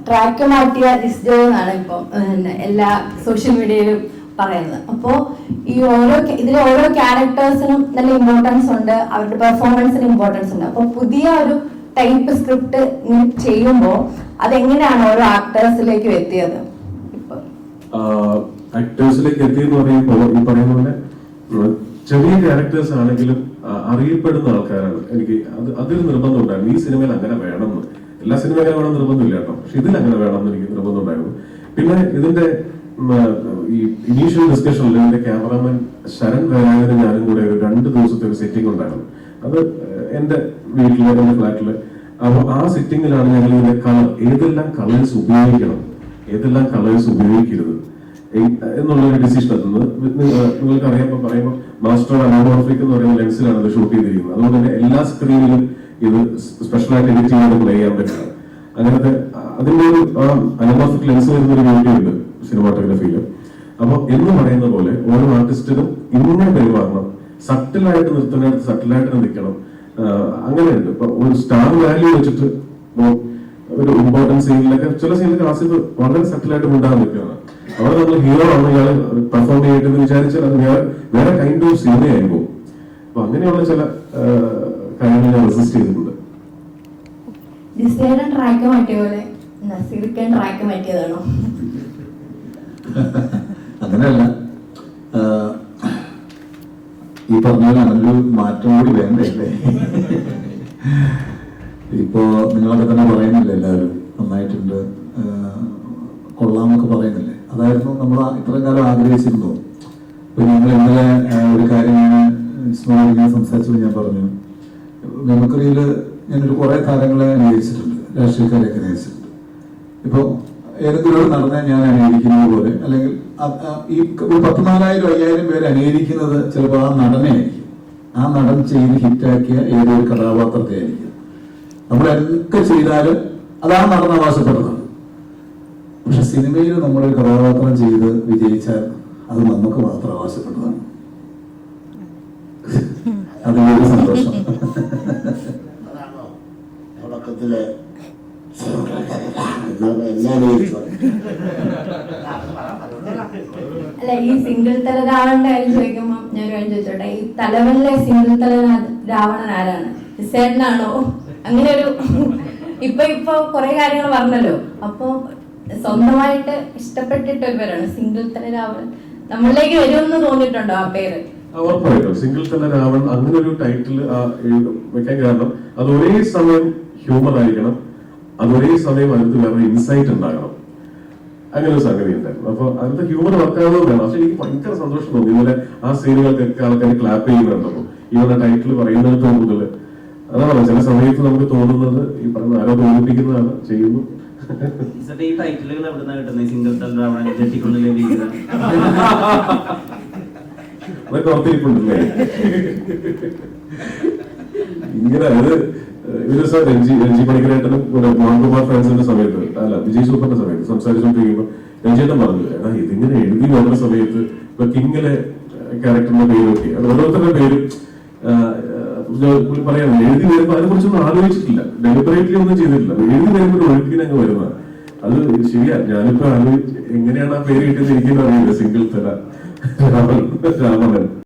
Track മാറ്റിയ ഡിസ്ജോ എന്നാണ് ഇപ്പൊ എല്ലാ സോഷ്യൽ മീഡിയയിലും പറയുന്നത്. അപ്പോൾ ഈ ഇതിലെ ഓരോ ക്യാരക്ടേഴ്സിനും നല്ല ഇമ്പോർട്ടൻസ് ഉണ്ട്, അവരുടെ പെർഫോമൻസിന് ഇമ്പോർട്ടൻസ് ഉണ്ട്. അപ്പോൾ പുതിയ ഒരു ടൈപ്പ് സ്ക്രിപ്റ്റ് ചെയ്യുമ്പോൾ അതെങ്ങനെയാണ് ഓരോ ആക്ടേഴ്സിലേക്ക് എത്തിയത്? ആക്ടേഴ്സിലേക്ക് എത്തിയെന്ന് പറയുമ്പോൾ ഈ പറയുന്ന പോലെ ചെറിയ ക്യാരക്ടേഴ്സ് ആണെങ്കിലും അറിയപ്പെടുന്ന ആൾക്കാരാണ്. എനിക്ക് അതിൽ നിർബന്ധം ഉണ്ടായിരുന്നു, ഈ സിനിമയിൽ അങ്ങനെ വേണമെന്ന്. എല്ലാ സിനിമ അങ്ങനെ വേണം നിർബന്ധമില്ല കേട്ടോ, പക്ഷെ ഇതിൽ അങ്ങനെ വേണമെന്ന് എനിക്ക് നിർബന്ധം ഉണ്ടായിരുന്നു. പിന്നെ ഇതിന്റെ ഈ ഇനീഷ്യൽ ഡിസ്കഷനിൽ എന്റെ ക്യാമറാമാൻ ശരൺ വേലായുധനും ഞാനും കൂടെ ഒരു 2 ദിവസത്തെ ഒരു സെറ്റിംഗ് ഉണ്ടായിരുന്നു. അത് എന്റെ വീട്ടില്, എന്റെ ഫ്ലാറ്റില്. അപ്പൊ ആ സെറ്റിംഗിലാണ് ഞങ്ങൾ ഇതിന്റെ കളർ, ഏതെല്ലാം കളേഴ്സ് ഉപയോഗിക്കണം, ഏതെല്ലാം കളേഴ്സ് ഉപയോഗിക്കരുത് എന്നുള്ളൊരു ഡിസിഷൻ എത്തുന്നത്. നിങ്ങൾക്ക് അറിയാൻ പറയുമ്പോൾ മാസ്റ്റർ അനോമോർഫിക് എന്ന് പറയുന്ന ലെൻസിലാണ് അത് ഷൂട്ട് ചെയ്തിരിക്കുന്നത്. അതുകൊണ്ട് തന്നെ എല്ലാ സ്ക്രീനിലും ഇത് സ്പെഷ്യലായിട്ട് എഡിറ്റ് ചെയ്യാൻ പ്ലേ ചെയ്യാൻ പറ്റില്ല. അങ്ങനത്തെ അതിന്റെ ഒരു അനോമോർഫിക് ലെൻസ് വരുന്ന ഒരു വീഡിയോ ഉണ്ട് സിനിമാറ്റോഗ്രഫിയിൽ. അപ്പൊ എന്ന് പറയുന്ന പോലെ ഓരോ ആർട്ടിസ്റ്റിനും ഇങ്ങനെ പെരുമാറണം, സട്ടിലായിട്ട് നിർത്തുന്നിടത്ത് സട്ടിലായിട്ട് നിൽക്കണം. അങ്ങനെയുണ്ട്. ഇപ്പൊ ഒരു സ്റ്റാർ വാല്യൂ വെച്ചിട്ട് ഒരു ഇമ്പോർട്ടൻറ്റ് സീനിലൊക്കെ ചില സീനിലൊക്കെ ആസിഫ് വളരെ സട്ടിലായിട്ട് ഉണ്ടാകാൻ നിൽക്കുകയാണ്. അവിടെ നമ്മൾ ഹീറോ ആണ് ഇയാൾ പെർഫോം ചെയ്തിട്ട് വിചാരിച്ചാൽ അത് വേറെ കൈൻഡ് ഓഫ് സിനിമയായി പോകും. അപ്പൊ അങ്ങനെയുള്ള ചില കാര്യങ്ങൾ ഞാൻ റെസിസ്റ്റ് ചെയ്തിട്ടുണ്ട്. ട്രാക്ക് മാറ്റിയ പോലെ നസീർക്കൻ ട്രാക്ക് മാറ്റിയതാണോ? അങ്ങനെയല്ല, ഈ പറഞ്ഞാൽ അങ്ങനൊരു മാറ്റം കൂടി വേണ്ടല്ലേ. ഇപ്പോ നിങ്ങളൊക്കെ തന്നെ പറയുന്നില്ലേ, എല്ലാവരും നന്നായിട്ടുണ്ട്, കൊള്ളാമൊക്കെ പറയുന്നില്ലേ. അതായിരുന്നു നമ്മൾ ഇത്രയും കാലം ആഗ്രഹിച്ചിരുന്നു. ഇപ്പൊ ഞങ്ങൾ ഇന്നലെ ഒരു കാര്യം ഞാൻ സംസാരിച്ചപ്പോൾ ഞാൻ പറഞ്ഞു, മിമിക്രിയിൽ ഞാനൊരു കുറെ താരങ്ങളെ അനുകരിച്ചിട്ടുണ്ട്, രാഷ്ട്രീയക്കാരെയൊക്കെ അനുകരിച്ചിട്ടുണ്ട്. ഇപ്പോൾ ഏതെങ്കിലും ഒരു നടനെ ഞാൻ അനുകരിക്കുന്നത് പോലെ, അല്ലെങ്കിൽ ഈ 14,000-5,000 പേര് അനുകരിക്കുന്നത് ചിലപ്പോൾ ആ നടനെ ആയിരിക്കും, ആ നടൻ ചെയ്ത് ഹിറ്റാക്കിയ ഏതൊരു കഥാപാത്രത്തെ ആയിരിക്കും. നമ്മളെന്തൊക്കെ ചെയ്താലും അത് ആ നടൻ അവകാശപ്പെടുന്നതാണ്. പക്ഷെ സിനിമയിൽ നമ്മളൊരു കഥാപാത്രം ചെയ്ത് വിജയിച്ചാൽ അത് നമുക്ക് മാത്രം അവകാശപ്പെട്ടതാണ്. അതിന്റെ ഒരു സന്തോഷം. അല്ല, ഈ സിംഗിൾ തല രാവണന്റെ കാര്യം ചോദിക്കുമ്പോ ഞാൻ ഒരു കാര്യം ചോദിച്ചോട്ടെ, ഈ തലവനിലെ സിംഗിൾ തല രാവണൻ ആരാണ്? ഡിസൈഡാണോ? അങ്ങനെ ഒരു ഇപ്പൊ കുറെ കാര്യങ്ങൾ പറഞ്ഞല്ലോ. അപ്പൊ സ്വന്തമായിട്ട് ഇഷ്ടപ്പെട്ടിട്ട് ഒരു പേരാണ് സിംഗിൾ തല രാവണൻ. നമ്മളിലേക്ക് വരുമെന്ന് തോന്നിയിട്ടുണ്ടോ ആ പേര്? ഉറപ്പായിട്ടും സിംഗിൾ തല രാവൺ അങ്ങനെ ഒരു ടൈറ്റിൽ വെക്കാൻ കാരണം അത് ഒരേ സമയം ഹ്യൂമർ ആയിരിക്കണം, അത് ഒരേ സമയം അതിനകത്ത് വേറെ ഇൻസൈറ്റ് ഉണ്ടാകണം. അങ്ങനെ ഒരു സംഗതി ഉണ്ടായിരുന്നു. അപ്പൊ അതിന്റെ ഹ്യൂമർ വർക്കാവുന്നത് വേണം. പക്ഷെ എനിക്ക് ഭയങ്കര സന്തോഷം തോന്നി ഇതുപോലെ ആ സീനുകൾക്കൊക്കെ ആൾക്കാർ ക്ലാപ്പ് ചെയ്യുന്നുണ്ടോ ഇവരുടെ ടൈറ്റിൽ പറയുന്നിടത്ത് മുതൽ. അതാണ് ചില സമയത്ത് നമുക്ക് തോന്നുന്നത് ഈ പറഞ്ഞ ആരോ തോന്നിപ്പിക്കുന്നതാണ് ചെയ്യുന്നു. ഈ ടൈറ്റിലുകൾ എവിടുന്നാ കിട്ടുന്നത്? സിംഗിൾ തല രാവണൻ, ജെട്ടിക്കുള്ളിലെ വീട്, അതൊക്കെ ഓർത്തിരിപ്പുണ്ടല്ലേ? ഇങ്ങനെ അത് ഒരു ദിവസം രഞ്ജി പണിക്കരേട്ടനും മോഹൻകുമാർ ഫ്രാൻസിന്റെ സമയത്ത്, അല്ല വിജയ് സൂപ്പറിന്റെ സമയത്ത് സംസാരിച്ചുകൊണ്ടിരിക്കുമ്പോ രഞ്ജിയേട്ടൻ പറഞ്ഞു, ഇതിങ്ങനെ എഴുതി വരുന്ന സമയത്ത് ഇപ്പൊ കിങ്ങിലെ ക്യാരക്ടറിന്റെ പേര് നോക്കി ഓരോരുത്തരുടെ പേരും പറയാം, എഴുതി വരുമ്പോ അതിനെ കുറിച്ചൊന്നും ആലോചിച്ചിട്ടില്ല, ഡെലിബറേറ്റ്ലി ഒന്നും ചെയ്തിട്ടില്ല. എഴുതി വരുമ്പോൾ ഒരു ഒഴുക്കിനങ്ങ് വരുന്നതാണ്. അത് ശരിയാ, ഞാനിപ്പോ എങ്ങനെയാണ് ആ പേര് കിട്ടിയത് എനിക്കെന്ന് അറിയില്ല. സിംഗിൾ തല രാമൻ.